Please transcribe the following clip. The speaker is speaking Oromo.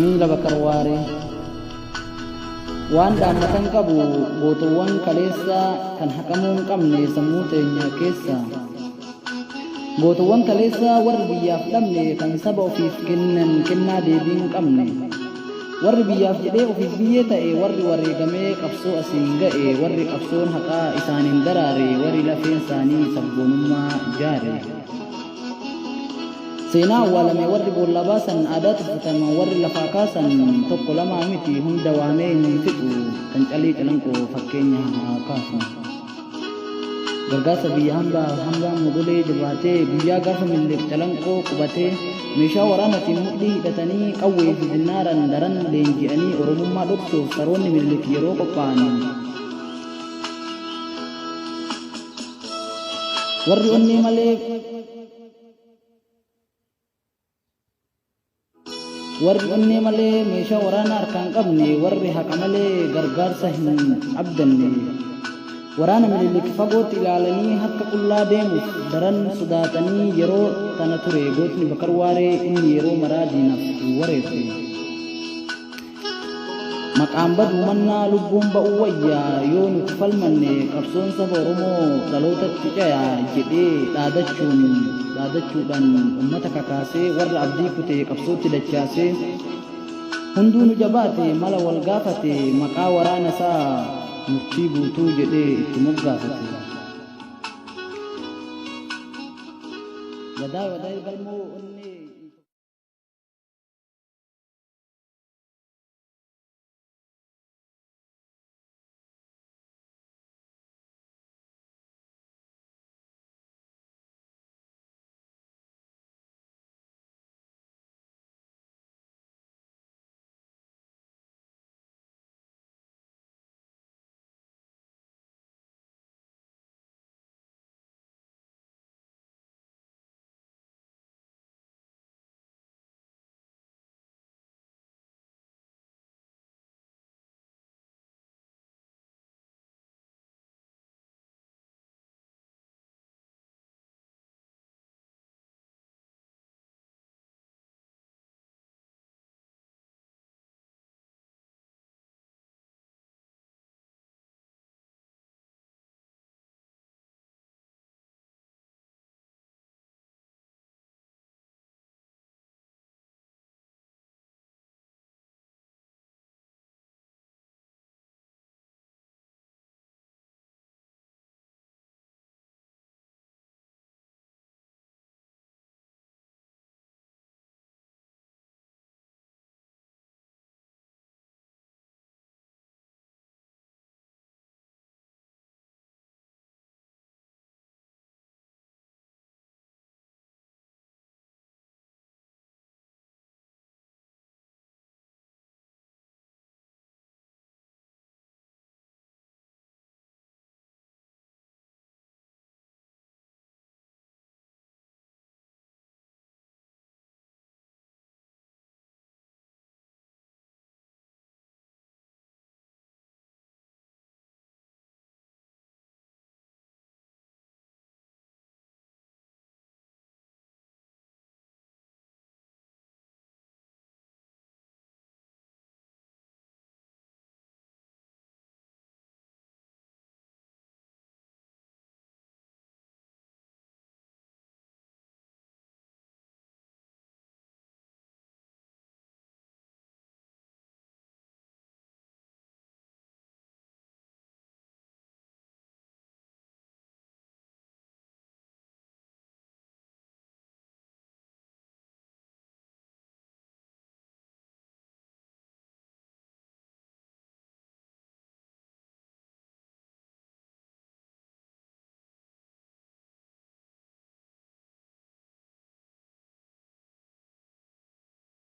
miila bakarwaare waan dhaammatan qabu gootuwwan kaleessa kan haqamuun qabne sammuu teenyaa keessa gootuwwan kaleessa warri biyyaaf dhabne kan saba ofiif kennan kennaa deebiin qabne warri biyyaaf jedhee ofiif biyyee ta'e warri wareegamee qabsoo asiin ga'e warri qabsoon haqaa isaaniin daraare warri lafeen isaanii sabboonummaa ijaare seenaa awwaalame warri boolla baasan aadaa tuffataman warri lafaa kaasan tokko lamaa miti hunda waamee hin fixu kan calii calanqoo fakkeenya haa kaasu gargaarsa biyya hambaa mogolee jabaatee guyyaa gaafa Minilik calanqoo qubatee meeshaa waraanaatiin mudhii hidhatanii qawwee fi dinnaaran daran leenji'anii oromummaa dhoksuuf saroonni Minilik yeroo qophaa'an warri onnee malee meeshaa waraanaa harkaan qabne warri haqa malee gargaarsa hin abdanne waraana Minilik fagootti ilaalanii harka qullaa deemuuf daran sodaatanii yeroo tana ture gootni Bakarwaaree inni yeroo maraa diinaaf wareesse maqaan baduu mannaa lubbuun ba'uu wayyaa yoo nuti falmanne qabsoon saba Oromoo dhalootatti ce'aa jedhee dhaadachuudhaan ummata kakaasee warra abdii kutee qabsootti dachaasee hunduu nu jabaate mala wal gaafate maqaa waraana isaa murtii guutuu jedhee itti moggaafate gadaa galmoo onnee